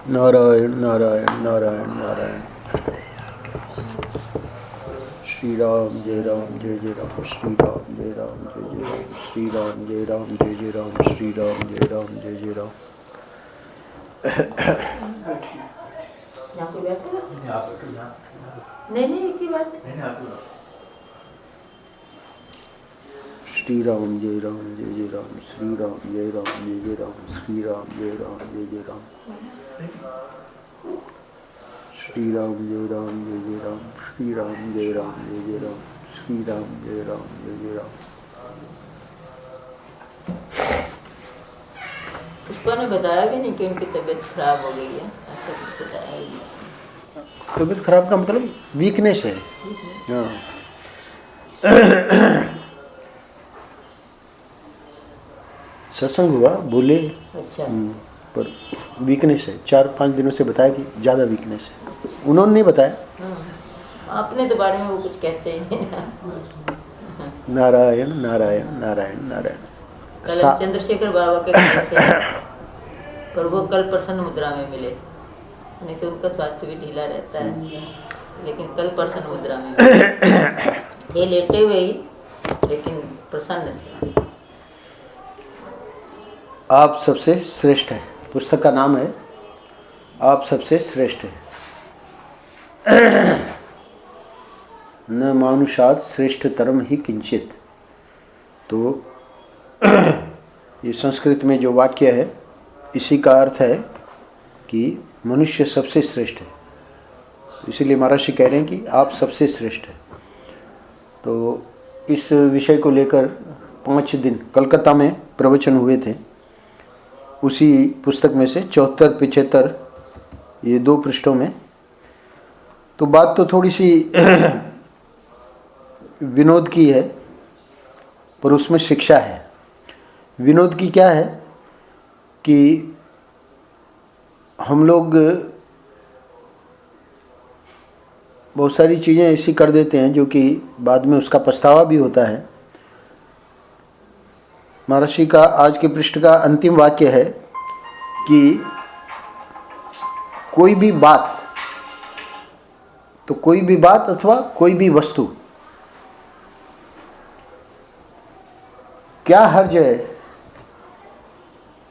नारायण नारायण नारायण नारायण। श्री राम जय राम जय जय राम, श्री राम जय राम जय जय राम, श्री राम जय राम जय जय राम, श्री राम जय राम जय जय राम। श्री राम जय राम जय जय राम, श्री राम जय राम जय जय राम, श्री राम जय राम जय जय राम, श्री राम जय राम जय जय राम, श्री राम जय राम जय जय राम, श्री राम जय राम जय जय राम। पुष्पा ने बताया भी नहीं कि उनकी तबीयत खराब हो गई है, ऐसा कुछ बताया ही नहीं। तबीयत खराब का मतलब वीकनेस है। हाँ, सत्संग हुआ, बोले। अच्छा। पर वीकनेस है, 4-5 दिनों से बताया कि ज़्यादा वीकनेस है। अच्छा। उन्होंने नहीं बताया। हाँ, अपने तो बारे में वो कुछ कहते ही नहीं। नारायण नारायण नारायण नारायण। कल हम चंद्रशेखर बाबा के घर थे, पर वो कल प्रसन्न मुद्रा में मिले, नहीं तो उनका स्वास्थ्य भी ढीला रहता है, लेकिन कल प्रसन्न मुद्रा में मिले। ये लेटे हुए ही, लेकिन प्रसन्न थे। आप सबसे श्रेष्ठ है, पुस्तक का नाम है आप सबसे श्रेष्ठ है। न मानुषात् श्रेष्ठतरम ही किंचित। तो ये संस्कृत में जो वाक्य है, इसी का अर्थ है कि मनुष्य सबसे श्रेष्ठ है। इसीलिए महर्षि कह रहे हैं कि आप सबसे श्रेष्ठ है। तो इस विषय को लेकर 5 दिन कलकत्ता में प्रवचन हुए थे। उसी पुस्तक में से 74-75 ये 2 पृष्ठों में। तो बात तो थोड़ी सी विनोद की है, पर उसमें शिक्षा है। विनोद की क्या है कि हम लोग बहुत सारी चीज़ें ऐसी कर देते हैं जो कि बाद में उसका पछतावा भी होता है। महर्षि का आज के पृष्ठ का अंतिम वाक्य है कि कोई भी बात, तो कोई भी बात अथवा कोई भी वस्तु क्या हर्ज है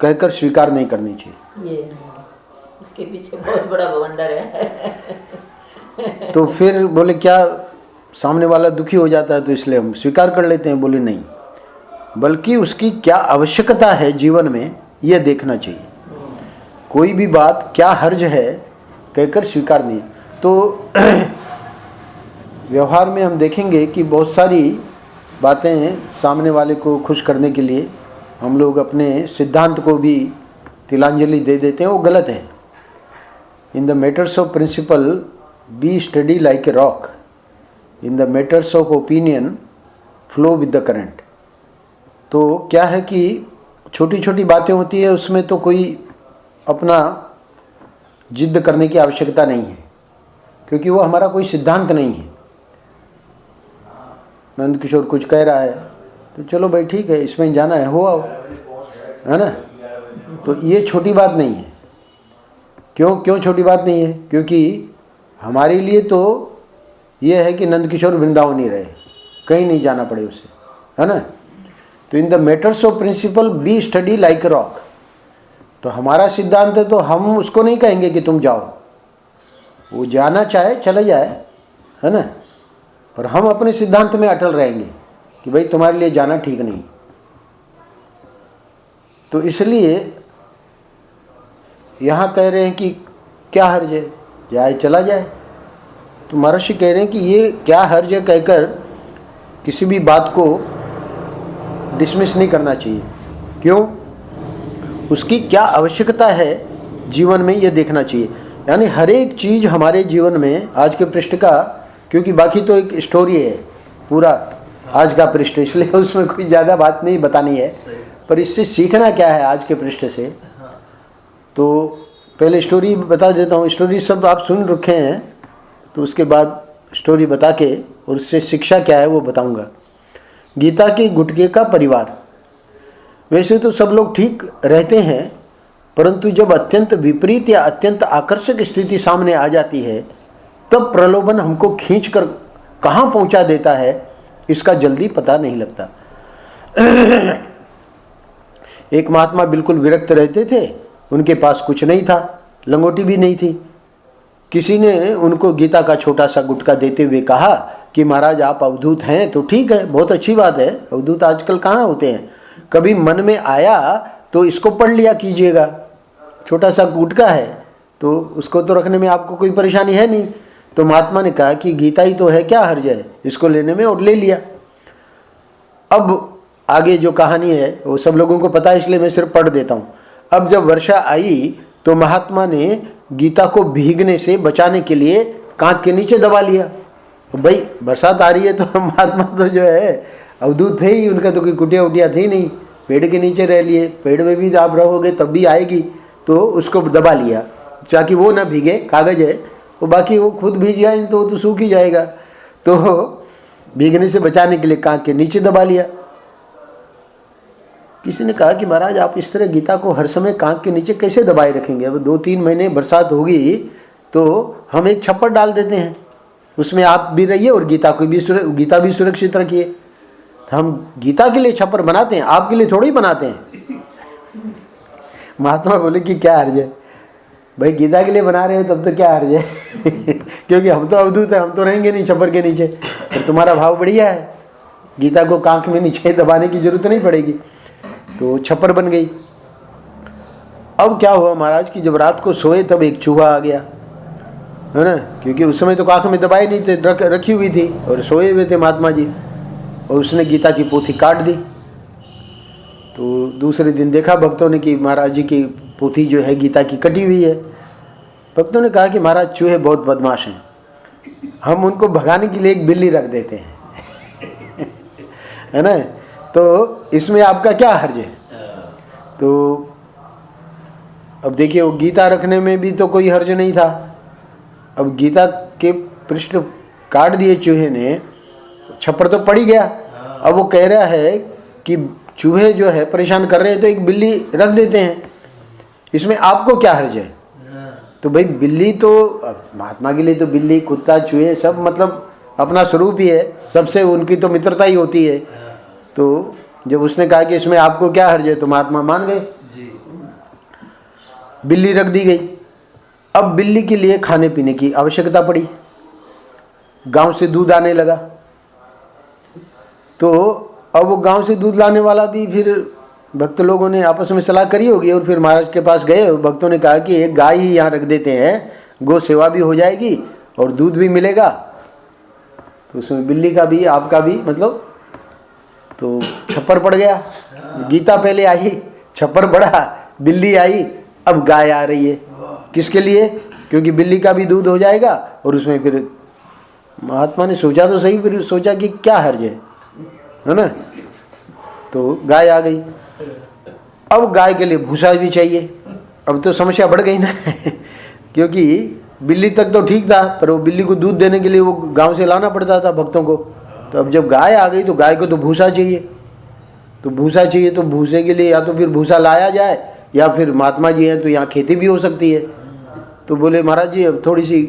कहकर स्वीकार नहीं करनी चाहिए। ये इसके पीछे बहुत बड़ा बवंडर है। तो फिर बोले क्या सामने वाला दुखी हो जाता है तो इसलिए हम स्वीकार कर लेते हैं। बोले नहीं, बल्कि उसकी क्या आवश्यकता है जीवन में यह देखना चाहिए। कोई भी बात क्या हर्ज है कहकर स्वीकार नहीं। तो व्यवहार में हम देखेंगे कि बहुत सारी बातें सामने वाले को खुश करने के लिए हम लोग अपने सिद्धांत को भी तिलांजलि दे देते हैं, वो गलत है। In the matters of principle be study like a rock, in the matters of opinion flow with the current. तो क्या है कि छोटी छोटी बातें होती है, उसमें तो कोई अपना जिद करने की आवश्यकता नहीं है, क्योंकि वो हमारा कोई सिद्धांत नहीं है। नंद किशोर कुछ कह रहा है तो चलो भाई ठीक है, इसमें जाना है हो आओ, है ना। तो ये छोटी बात नहीं है। क्यों छोटी बात नहीं है? क्योंकि हमारे लिए तो ये है कि नंद किशोर वृंदावन ही रहे, कहीं नहीं जाना पड़े उसे, है ना। तो in the matters of principle be study like rock. तो हमारा सिद्धांत है, तो हम उसको नहीं कहेंगे कि तुम जाओ, वो जाना चाहे चले जाए, है ना। पर हम अपने सिद्धांत में अटल रहेंगे कि भाई तुम्हारे लिए जाना ठीक नहीं। तो इसलिए यहाँ कह रहे हैं कि क्या हर्ज है, जाए चला जाए। तो महर्षि कह रहे हैं कि ये क्या हर्ज है कहकर किसी भी बात को डिसमिस नहीं करना चाहिए। क्यों? उसकी क्या आवश्यकता है जीवन में, ये देखना चाहिए। यानी हर एक चीज़ हमारे जीवन में, आज के पृष्ठ का, क्योंकि बाकी तो एक स्टोरी है पूरा आज का पृष्ठ, इसलिए उसमें कोई ज़्यादा बात नहीं बतानी है। पर इससे सीखना क्या है आज के पृष्ठ से, तो पहले स्टोरी बता देता हूँ। स्टोरी सब आप सुन रखे हैं, तो उसके बाद स्टोरी बता के और उससे शिक्षा क्या है वो बताऊँगा। गीता के गुटके का परिवार। वैसे तो सब लोग ठीक रहते हैं, परंतु जब अत्यंत विपरीत या अत्यंत आकर्षक स्थिति सामने आ जाती है, तब प्रलोभन हमको खींचकर कहाँ पहुंचा देता है, इसका जल्दी पता नहीं लगता। एक महात्मा बिल्कुल विरक्त रहते थे, उनके पास कुछ नहीं था, लंगोटी भी नहीं थी। किसी ने उनको गीता का छोटा सा गुटका देते हुए कहा कि महाराज आप अवधूत हैं तो ठीक है, बहुत अच्छी बात है, अवधूत आजकल कहाँ होते हैं, कभी मन में आया तो इसको पढ़ लिया कीजिएगा, छोटा सा गुटका है तो उसको तो रखने में आपको कोई परेशानी है नहीं। तो महात्मा ने कहा कि गीता ही तो है, क्या हर्ज है इसको लेने में, और ले लिया। अब आगे जो कहानी है वो सब लोगों को पता है, इसलिए मैं सिर्फ पढ़ देता हूँ। अब जब वर्षा आई तो महात्मा ने गीता को भीगने से बचाने के लिए कांच के नीचे दबा लिया। भाई बरसात आ रही है तो महात्मा तो जो है अवधूत थे ही, उनका तो कोई कुटिया उटिया थी नहीं, पेड़ के नीचे रह लिए, पेड़ में भी आप रहोगे तब भी आएगी, तो उसको दबा लिया ताकि वो ना भीगे, कागज है वो, बाकी वो खुद भीग जाए तो वो तो सूख ही जाएगा, तो भीगने से बचाने के लिए कांच के नीचे दबा लिया। किसी ने कहा कि महाराज आप इस तरह गीता को हर समय कांच के नीचे कैसे दबाए रखेंगे, अब 2-3 महीने बरसात होगी तो हम एक छप्पर डाल देते हैं, उसमें आप भी रहिए और गीता भी सुरक्षित रखिए। तो हम गीता के लिए छप्पर बनाते हैं, आपके लिए थोड़ी बनाते हैं। महात्मा बोले कि क्या हर्ज है भाई, गीता के लिए बना रहे हो तब तो क्या हर्ज है क्योंकि हम तो अवधूत है, हम तो रहेंगे नहीं छप्पर के नीचे, और तुम्हारा भाव बढ़िया है, गीता को कांख में नीचे दबाने की जरूरत नहीं पड़ेगी। तो छप्पर बन गई। अब क्या हुआ महाराज कि जब रात को सोए तब एक चूहा आ गया, है ना, क्योंकि उस समय तो कांख में दबाए नहीं थे, रखी हुई थी और सोए हुए थे महात्मा जी, और उसने गीता की पोथी काट दी। तो दूसरे दिन देखा भक्तों ने कि महाराज जी की पोथी जो है गीता की कटी हुई है। भक्तों ने कहा कि महाराज चूहे बहुत बदमाश हैं, हम उनको भगाने के लिए एक बिल्ली रख देते हैं है ना, तो इसमें आपका क्या हर्ज है। तो अब देखिए वो गीता रखने में भी तो कोई हर्ज नहीं था, अब गीता के पृष्ठ काट दिए चूहे ने, छप्पर तो पड़ ही गया। अब वो कह रहा है कि चूहे जो है परेशान कर रहे हैं तो एक बिल्ली रख देते हैं, इसमें आपको क्या हर्ज है। तो भाई बिल्ली तो महात्मा के लिए तो बिल्ली कुत्ता चूहे सब मतलब अपना स्वरूप ही है, सबसे उनकी तो मित्रता ही होती है। तो जब उसने कहा कि इसमें आपको क्या हर्ज है तो महात्मा मान गए, बिल्ली रख दी गई। अब बिल्ली के लिए खाने पीने की आवश्यकता पड़ी, गांव से दूध आने लगा, तो अब वो गांव से दूध लाने वाला भी फिर भक्त लोगों ने आपस में सलाह करी होगी और फिर महाराज के पास गए। भक्तों ने कहा कि एक गाय ही यहाँ रख देते हैं, गौ सेवा भी हो जाएगी और दूध भी मिलेगा। तो उसमें बिल्ली का भी आपका भी मतलब, तो छप्पर पड़ गया। गीता पहले आई, छप्पर बढ़ा, बिल्ली आई, अब गाय आ रही है। किसके लिए? क्योंकि बिल्ली का भी दूध हो जाएगा और उसमें फिर महात्मा ने सोचा तो सही, फिर सोचा कि क्या हर्ज है ना। तो गाय आ गई। अब गाय के लिए भूसा भी चाहिए, अब तो समस्या बढ़ गई ना क्योंकि बिल्ली तक तो ठीक था, पर वो बिल्ली को दूध देने के लिए वो गांव से लाना पड़ता था भक्तों को। तो अब जब गाय आ गई तो गाय को तो भूसा चाहिए, तो भूसा चाहिए, तो भूसे के लिए या तो फिर भूसा लाया जाए या फिर महात्मा जी हैं तो यहाँ खेती भी हो सकती है। तो बोले महाराज जी अब थोड़ी सी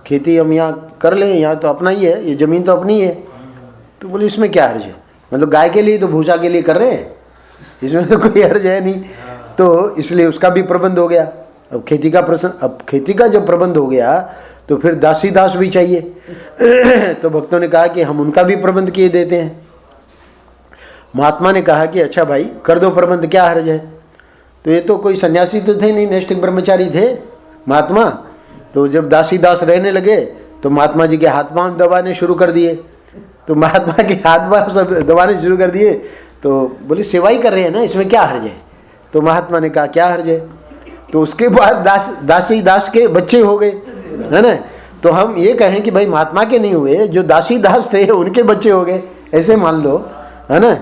खेती हम यहाँ कर लें, यहाँ तो अपना ही है, ये ज़मीन तो अपनी है। तो बोले इसमें क्या हर्ज है, मतलब गाय के लिए तो भूसा के लिए कर रहे हैं, इसमें तो कोई हर्ज है नहीं। तो इसलिए उसका भी प्रबंध हो गया। अब खेती का प्रश्न, अब खेती का जब प्रबंध हो गया तो फिर दासी दास भी चाहिए तो भक्तों ने कहा कि हम उनका भी प्रबंध किए देते हैं। महात्मा ने कहा कि अच्छा भाई कर दो प्रबंध, क्या हर्ज है। तो ये तो कोई सन्यासी तो थे नहीं, नैष्ठिक ब्रह्मचारी थे महात्मा। तो जब दासी दास रहने लगे तो महात्मा जी के हाथ पांव दबाने शुरू कर दिए। तो महात्मा के हाथ पांव सब दबाने शुरू कर दिए। तो बोले सेवा ही कर रहे हैं ना, इसमें क्या हर्ज है। तो महात्मा ने कहा क्या हर्ज है। तो उसके बाद दासी दास के बच्चे हो गए, है ना। तो हम ये कहें कि भाई महात्मा के नहीं हुए, जो दासी दास थे उनके बच्चे हो गए, ऐसे मान लो, है ना।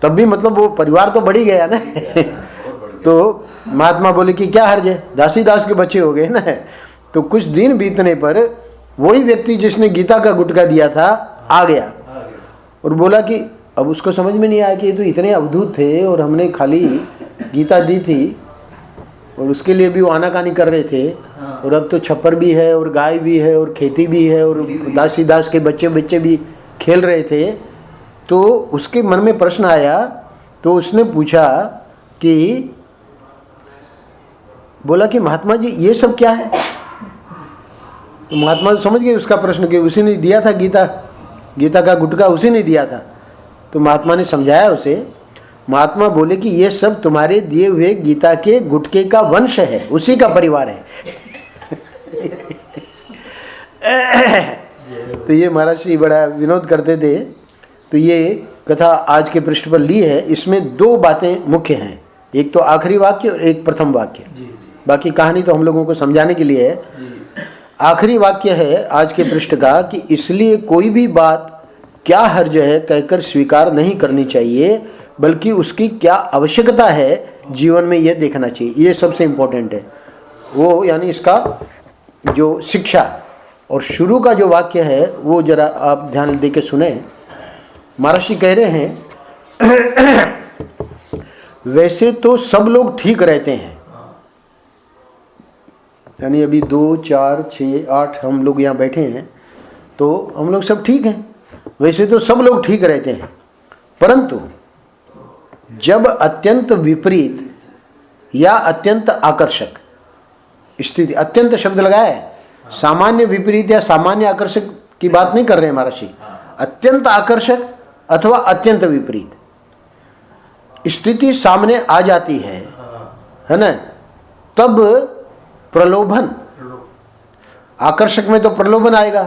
तब भी मतलब वो परिवार तो बढ़ ही गया ना तो महात्मा बोले कि क्या हर्ज है, दासी दास के बच्चे हो गए ना। तो कुछ दिन बीतने पर वही व्यक्ति जिसने गीता का गुटका दिया था आ गया और बोला कि अब उसको समझ में नहीं आया कि ये तो इतने अवधूत थे और हमने खाली गीता दी थी, और उसके लिए भी वो आनाकानी कर रहे थे। और अब तो छप्पर भी है और गाय भी है और खेती भी है और दासी दास के बच्चे भी खेल रहे थे। तो उसके मन में प्रश्न आया, तो उसने पूछा कि बोला कि महात्मा जी ये सब क्या है? तो महात्मा जी समझ गए उसका प्रश्न, कि उसी ने दिया था गीता का गुटका उसी ने दिया था। तो महात्मा ने समझाया उसे। महात्मा बोले कि ये सब तुम्हारे दिए हुए गीता के गुटके का वंश है, उसी का परिवार है। तो ये महाराज श्री बड़ा विनोद करते थे। तो ये कथा आज के पृष्ठ पर ली है। इसमें दो बातें मुख्य हैं, एक तो आखिरी वाक्य और एक प्रथम वाक्य। बाकी कहानी तो हम लोगों को समझाने के लिए है। आखिरी वाक्य है आज के पृष्ठ का कि इसलिए कोई भी बात क्या हर्ज है कहकर स्वीकार नहीं करनी चाहिए, बल्कि उसकी क्या आवश्यकता है जीवन में यह देखना चाहिए। ये सबसे इम्पोर्टेंट है वो, यानी इसका जो शिक्षा। और शुरू का जो वाक्य है वो जरा आप ध्यान दे के सुने। महर्षि कह रहे हैं वैसे तो सब लोग ठीक रहते हैं, यानी अभी 2, 4, 6, 8 हम लोग यहाँ बैठे हैं, तो हम लोग सब ठीक हैं। वैसे तो सब लोग ठीक रहते हैं, परंतु जब अत्यंत विपरीत या अत्यंत आकर्षक स्थिति, अत्यंत शब्द लगाया है, सामान्य विपरीत या सामान्य आकर्षक की बात नहीं कर रहे हैं महर्षि, अत्यंत आकर्षक अथवा अत्यंत विपरीत स्थिति सामने आ जाती है ना, तब प्रलोभन, आकर्षक में तो प्रलोभन आएगा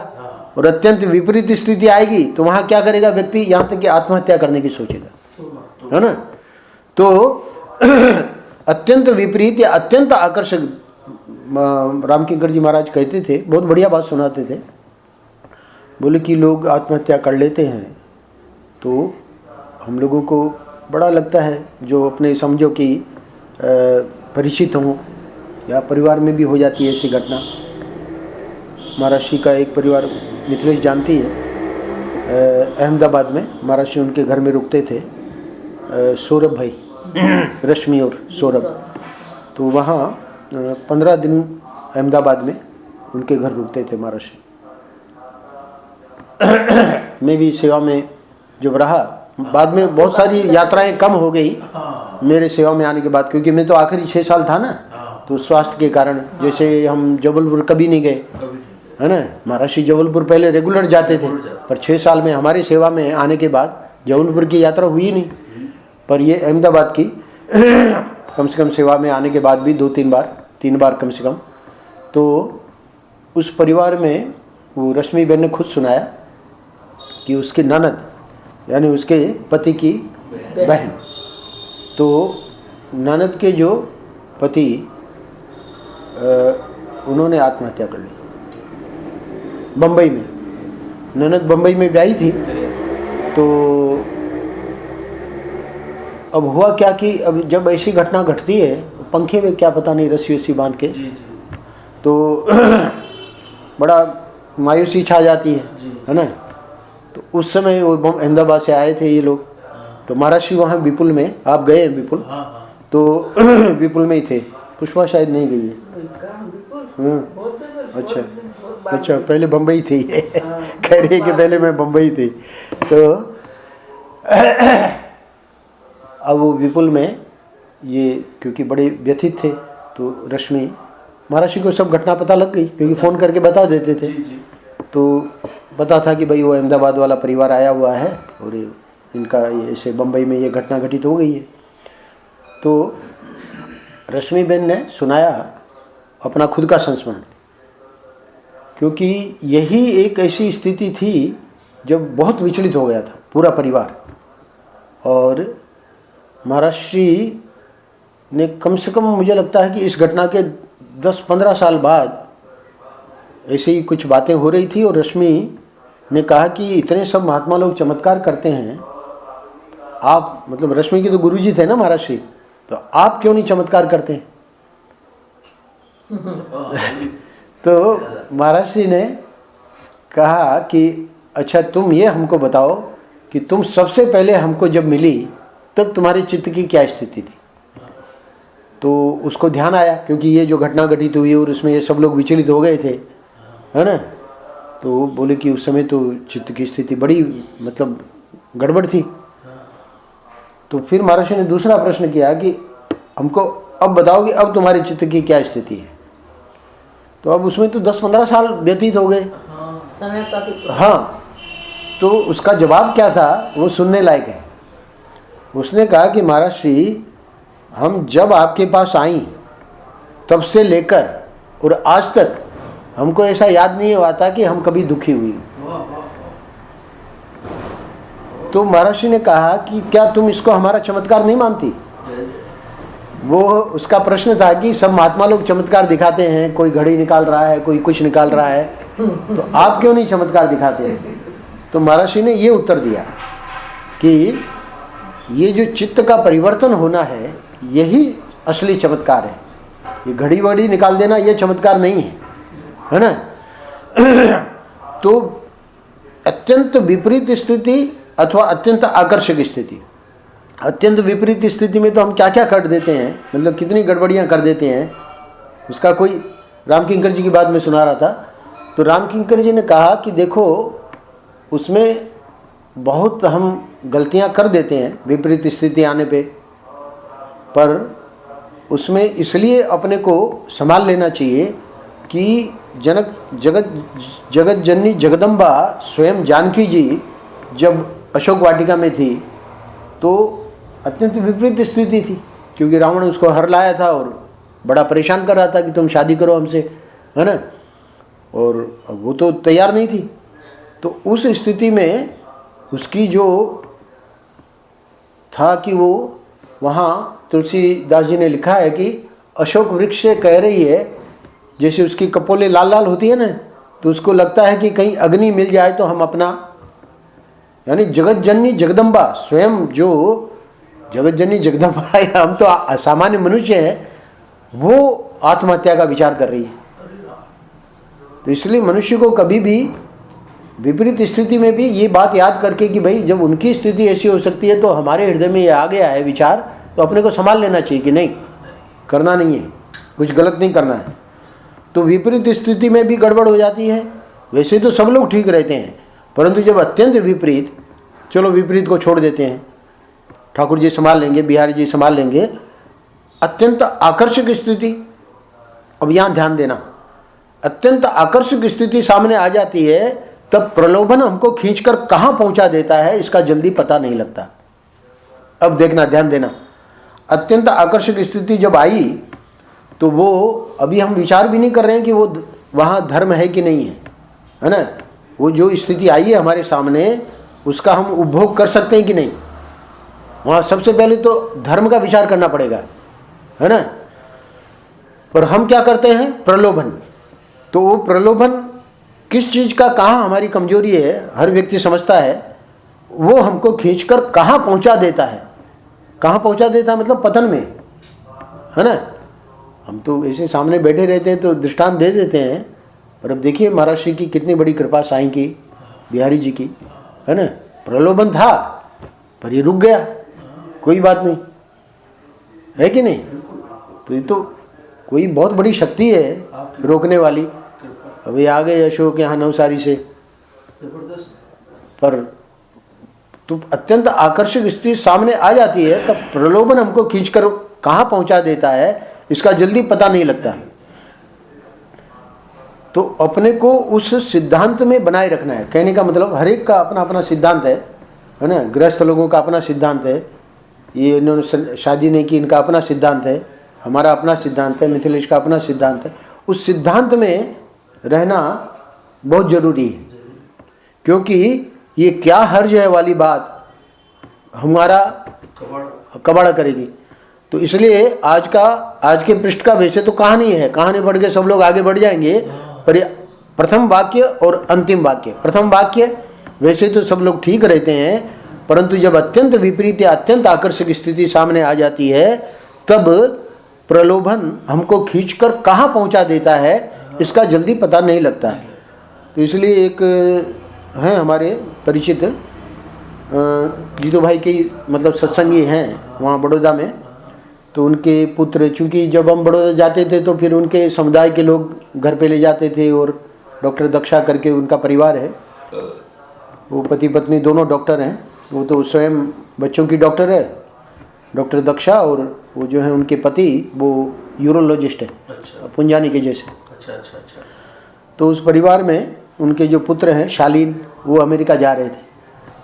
और अत्यंत विपरीत स्थिति आएगी तो वहां क्या करेगा व्यक्ति, यहां तक कि आत्महत्या करने की सोचेगा, है ना। तो अत्यंत विपरीत या अत्यंत आकर्षक, रामकिंकर जी महाराज कहते थे, बहुत बढ़िया बात सुनाते थे। बोले कि लोग आत्महत्या कर लेते हैं तो हम लोगों को बड़ा लगता है, जो अपने समझो कि परिचित हों या परिवार में भी हो जाती है ऐसी घटना। महर्षि का एक परिवार मिथिलेश जानती है, अहमदाबाद में महर्षि उनके घर में रुकते थे, सौरभ भाई, रश्मि और सौरभ। तो वहाँ 15 दिन अहमदाबाद में उनके घर रुकते थे महर्षि। मैं भी सेवा में जब रहा, बाद में बहुत सारी यात्राएं कम हो गई मेरे सेवा में आने के बाद, क्योंकि मैं तो आखिरी 6 साल था ना, तो स्वास्थ्य के कारण जैसे हम जबलपुर कभी नहीं गए, है ना। महर्षि जबलपुर पहले रेगुलर जाते थे, पर 6 साल में हमारी सेवा में आने के बाद जबलपुर की यात्रा हुई नहीं। पर ये अहमदाबाद की कम से कम सेवा में आने के बाद भी 2-3 बार, 3 बार कम से कम। तो उस परिवार में वो रश्मि बहन ने खुद सुनाया कि उसकी ननद, यानी उसके पति की बहन, तो ननद के जो पति उन्होंने आत्महत्या कर ली बम्बई में। ननद बम्बई में ब्याही थी। तो अब हुआ क्या कि अब जब ऐसी घटना घटती है, पंखे में क्या पता नहीं रस्सी वस्सी बांध के, तो बड़ा मायूसी छा जाती है ना। तो उस समय वो अहमदाबाद से आए थे ये लोग, तो महर्षि वहाँ विपुल में, आप गए हैं विपुल, तो विपुल में ही थे। पुष्पा शायद नहीं गई है। अच्छा अच्छा, पहले बम्बई थी कह रही है कि पहले मैं बम्बई थी। तो अब वो विपुल में ये क्योंकि बड़े व्यथित थे, तो रश्मि, महर्षि को सब घटना पता लग गई क्योंकि फ़ोन करके बता देते थे। तो पता था कि भाई वो अहमदाबाद वाला परिवार आया हुआ है और इनका ये ऐसे बम्बई में ये घटना घटित हो गई है। तो रश्मि बहन ने सुनाया अपना खुद का संस्मरण, क्योंकि यही एक ऐसी स्थिति थी जब बहुत विचलित हो गया था पूरा परिवार। और महर्षि ने कम से कम, मुझे लगता है कि इस घटना के 10-15 साल बाद ऐसी ही कुछ बातें हो रही थी, और रश्मि ने कहा कि इतने सब महात्मा लोग चमत्कार करते हैं, आप, मतलब रश्मि के तो गुरुजी थे ना महर्षि, तो आप क्यों नहीं चमत्कार करते हैं? तो महर्षि ने कहा कि अच्छा तुम ये हमको बताओ कि तुम सबसे पहले हमको जब मिली तब तुम्हारे चित्त की क्या स्थिति थी? तो उसको ध्यान आया, क्योंकि ये जो घटना घटित हुई और उसमें ये सब लोग विचलित हो गए थे, है ना। तो बोले कि उस समय तो चित्त की स्थिति बड़ी मतलब गड़बड़ थी। तो फिर महर्षि ने दूसरा प्रश्न किया कि हमको अब बताओ कि अब तुम्हारे चित्त की क्या स्थिति है। तो अब उसमें तो 10-15 साल व्यतीत हो गए, समय काफी। हाँ। तो उसका जवाब क्या था वो सुनने लायक है। उसने कहा कि महर्षि, हम जब आपके पास आई तब से लेकर और आज तक हमको ऐसा याद नहीं हुआ था कि हम कभी दुखी हुई। तो महर्षि ने कहा कि क्या तुम इसको हमारा चमत्कार नहीं मानती? वो उसका प्रश्न था कि सब महात्मा लोग चमत्कार दिखाते हैं, कोई घड़ी निकाल रहा है, कोई कुछ निकाल रहा है, तो आप क्यों नहीं चमत्कार दिखाते हैं? तो महर्षि ने ये उत्तर दिया कि ये जो चित्त का परिवर्तन होना है यही असली चमत्कार है। ये घड़ी वड़ी निकाल देना ये चमत्कार नहीं है ना। तो अत्यंत विपरीत स्थिति अथवा अत्यंत आकर्षक स्थिति, अत्यंत विपरीत स्थिति में तो हम क्या क्या कर देते हैं, मतलब कितनी गड़बड़ियां कर देते हैं। उसका कोई रामकिंकर जी की बात मैं सुना रहा था, तो रामकिंकर जी ने कहा कि देखो उसमें बहुत हम गलतियां कर देते हैं विपरीत स्थिति आने पे, पर उसमें इसलिए अपने को संभाल लेना चाहिए कि जगत जननी जगदम्बा स्वयं जानकी जी जब अशोक वाटिका में थी तो अत्यंत विपरीत स्थिति थी, क्योंकि रावण उसको हर लाया था और बड़ा परेशान कर रहा था कि तुम शादी करो हमसे, है ना। और वो तो तैयार नहीं थी। तो उस स्थिति में उसकी जो था कि वो वहाँ तुलसीदास जी ने लिखा है कि अशोक वृक्ष से कह रही है, जैसे उसकी कपोले लाल लाल होती है ना, तो उसको लगता है कि कहीं अग्नि मिल जाए तो हम अपना, यानी जगत जननी जगदम्बा स्वयं जो जगत जननी जगदम्बा है, हम तो सामान्य मनुष्य हैं, वो आत्महत्या का विचार कर रही है। तो इसलिए मनुष्य को कभी भी विपरीत स्थिति में भी ये बात याद करके कि भाई जब उनकी स्थिति ऐसी हो सकती है तो हमारे हृदय में ये आ गया है विचार, तो अपने को संभाल लेना चाहिए कि नहीं, करना नहीं है, कुछ गलत नहीं करना है। तो विपरीत स्थिति में भी गड़बड़ हो जाती है। वैसे तो सब लोग ठीक रहते हैं, परंतु जब अत्यंत विपरीत, चलो विपरीत को छोड़ देते हैं, ठाकुर जी संभाल लेंगे, बिहारी जी संभाल लेंगे, अत्यंत आकर्षक स्थिति, अब यहाँ ध्यान देना, अत्यंत आकर्षक स्थिति सामने आ जाती है तब प्रलोभन हमको खींचकर कहाँ पहुंचा देता है इसका जल्दी पता नहीं लगता। अब देखना, ध्यान देना, अत्यंत आकर्षक स्थिति जब आई तो वो अभी हम विचार भी नहीं कर रहे हैं कि वो वहाँ धर्म है कि नहीं है ना। वो जो स्थिति आई है हमारे सामने उसका हम उपभोग कर सकते हैं कि नहीं, वहाँ सबसे पहले तो धर्म का विचार करना पड़ेगा, है ना। पर हम क्या करते हैं, प्रलोभन। तो वो प्रलोभन किस चीज़ का, कहाँ हमारी कमजोरी है, हर व्यक्ति समझता है, वो हमको खींचकर कहाँ पहुँचा देता है। कहाँ पहुँचा देता है मतलब पतन में, है ना। हम तो ऐसे सामने बैठे रहते हैं तो दृष्टांत दे देते हैं, पर अब देखिए महाराज श्री की कितनी बड़ी कृपा, साईं की, बिहारी जी की, है ना। प्रलोभन था पर ये रुक गया, कोई बात नहीं, है कि नहीं। तो ये तो कोई बहुत बड़ी शक्ति है रोकने वाली। अभी आ गए अशोक यहाँ नवसारी से, पर तो अत्यंत आकर्षक स्थिति सामने आ जाती है तब प्रलोभन हमको खींचकर कहाँ पहुँचा देता है इसका जल्दी पता नहीं लगता। तो अपने को उस सिद्धांत में बनाए रखना है। कहने का मतलब हर एक का अपना अपना सिद्धांत है ना। गृहस्थ लोगों का अपना सिद्धांत है, ये इन्होंने शादी नहीं की, इनका अपना सिद्धांत है, हमारा अपना सिद्धांत है, मिथिलेश का अपना सिद्धांत है। उस सिद्धांत में रहना बहुत जरूरी है, क्योंकि ये क्या हर्ज है वाली बात हमारा कबाड़ा करेगी। तो इसलिए आज के पृष्ठ का वैसे तो कहानी है, कहानी पढ़ के सब लोग आगे बढ़ जाएंगे, पर प्रथम वाक्य और अंतिम वाक्य, प्रथम वाक्य वैसे तो सब लोग ठीक रहते हैं, परंतु जब अत्यंत विपरीत या अत्यंत आकर्षक स्थिति सामने आ जाती है तब प्रलोभन हमको खींचकर कहाँ पहुँचा देता है इसका जल्दी पता नहीं लगता है। तो इसलिए एक हैं हमारे परिचित जीतू भाई के मतलब सत्संगी हैं वहाँ बड़ौदा में, तो उनके पुत्र, चूँकि जब हम बड़ौदा जाते थे तो फिर उनके समुदाय के लोग घर पे ले जाते थे, और डॉक्टर दक्षा करके उनका परिवार है, वो पति पत्नी दोनों डॉक्टर हैं। वो तो स्वयं बच्चों की डॉक्टर है डॉक्टर दक्षा, और वो जो है उनके पति वो यूरोलॉजिस्ट है। अच्छा पुंजानी के जैसे। अच्छा अच्छा अच्छा। तो उस परिवार में उनके जो पुत्र हैं शालीन, वो अमेरिका जा रहे थे।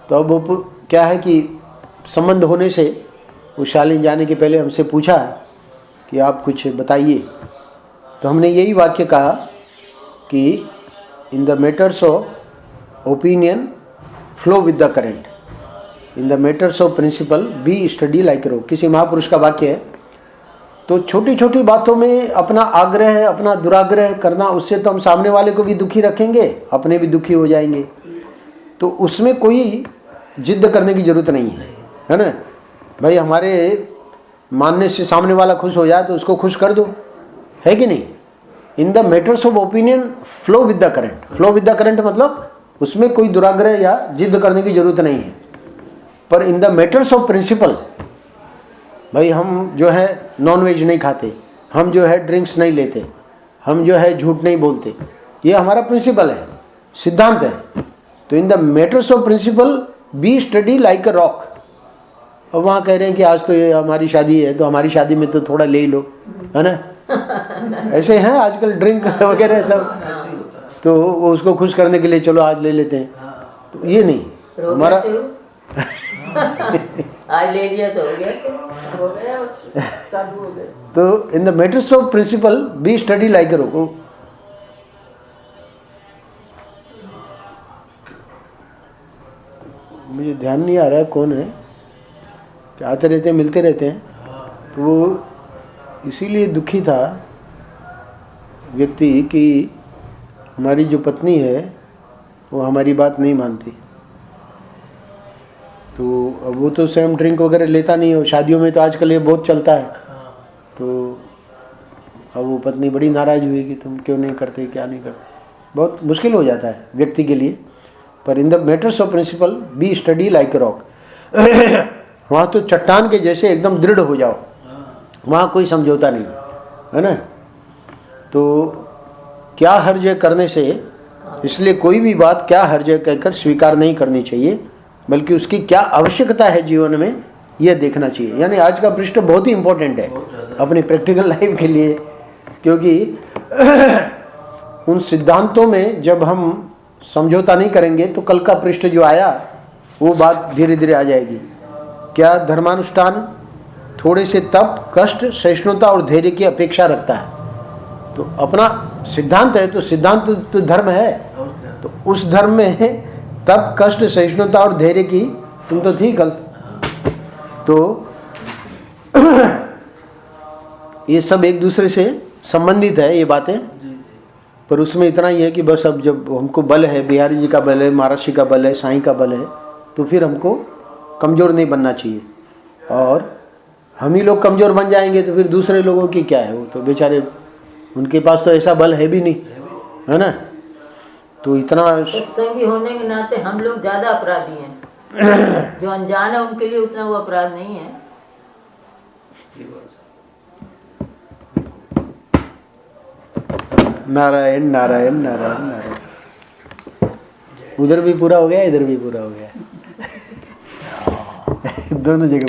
तो अब वो क्या है कि संबंध होने से वो शालीन जाने के पहले हमसे पूछा कि आप कुछ बताइए। तो हमने यही वाक्य कहा कि in the matters of opinion flow with the current, in the matters of principle be study like rock. किसी महापुरुष का वाक्य है। तो छोटी छोटी बातों में अपना आग्रह, अपना दुराग्रह करना, उससे तो हम सामने वाले को भी दुखी रखेंगे, अपने भी दुखी हो जाएंगे। तो उसमें कोई जिद्द करने की जरूरत नहीं है ना। भाई हमारे मानने से सामने वाला खुश हो जाए तो उसको खुश कर दो, है कि नहीं। इन the matters of opinion flow with the current. Flow with the current मतलब उसमें कोई दुराग्रह या जिद्द करने की जरूरत नहीं है। पर in the matters of principle, भाई हम जो है नॉन वेज नहीं खाते, हम जो है ड्रिंक्स नहीं लेते, हम जो है झूठ नहीं बोलते, ये हमारा प्रिंसिपल है, सिद्धांत है। तो in the matters of principle be study like a rock. और वहाँ कह रहे हैं कि आज तो ये हमारी शादी है तो हमारी शादी में तो थोड़ा ले ही लो, है ना। ऐसे हैं आजकल ड्रिंक वगैरह सब, तो वो उसको खुश करने के लिए चलो आज ले लेते हैं। तो ये नहीं हमारा आज ले लिया तो हो गया चालू हो गया। तो in the matters of principle be study like a rock. मुझे ध्यान नहीं आ रहा है कौन है, आते रहते हैं मिलते रहते हैं। तो वो इसीलिए दुखी था व्यक्ति कि हमारी जो पत्नी है वो हमारी बात नहीं मानती। तो अब वो तो स्वयं ड्रिंक वगैरह लेता नहीं हो, शादियों में तो आजकल ये बहुत चलता है। तो अब वो पत्नी बड़ी नाराज़ हुई कि तुम क्यों नहीं करते, क्या नहीं करते। बहुत मुश्किल हो जाता है व्यक्ति के लिए। पर in the matters of principle be study like a rock. वहाँ तो चट्टान के जैसे एकदम दृढ़ हो जाओ, वहाँ कोई समझौता नहीं, है ना। तो क्या हर्ज है करने से, इसलिए कोई भी बात क्या हर्ज है कहकर स्वीकार नहीं करनी चाहिए, बल्कि उसकी क्या आवश्यकता है जीवन में यह देखना चाहिए। यानी आज का पृष्ठ बहुत ही इम्पोर्टेंट है अपनी प्रैक्टिकल लाइफ के लिए, क्योंकि उन सिद्धांतों में जब हम समझौता नहीं करेंगे तो कल का पृष्ठ जो आया वो बात धीरे धीरे आ जाएगी। क्या धर्मानुष्ठान थोड़े से तप, कष्ट, सहिष्णुता और धैर्य की अपेक्षा रखता है। तो अपना सिद्धांत है, तो सिद्धांत तो धर्म है, तो उस धर्म में तप, कष्ट, सहिष्णुता और धैर्य की तुम तो थी कल। तो ये सब एक दूसरे से संबंधित है ये बातें। पर उसमें इतना ही है कि बस अब जब हमको बल है, बिहारी जी का बल है, महाराज का बल है, साईं का बल है, तो फिर हमको कमज़ोर नहीं बनना चाहिए। और हम ही लोग कमज़ोर बन जाएंगे तो फिर दूसरे लोगों की क्या है, वो तो बेचारे उनके पास तो ऐसा बल है भी नहीं, है ना। तो इतना सत्संगी होने के नाते हम लोग ज़्यादा अपराधी हैं। जो अनजान है उनके लिए उतना वो अपराध नहीं है। नारायण नारायण नारायण नारायण। उधर भी पूरा हो गया, इधर भी पूरा हो गया। दोनों जगह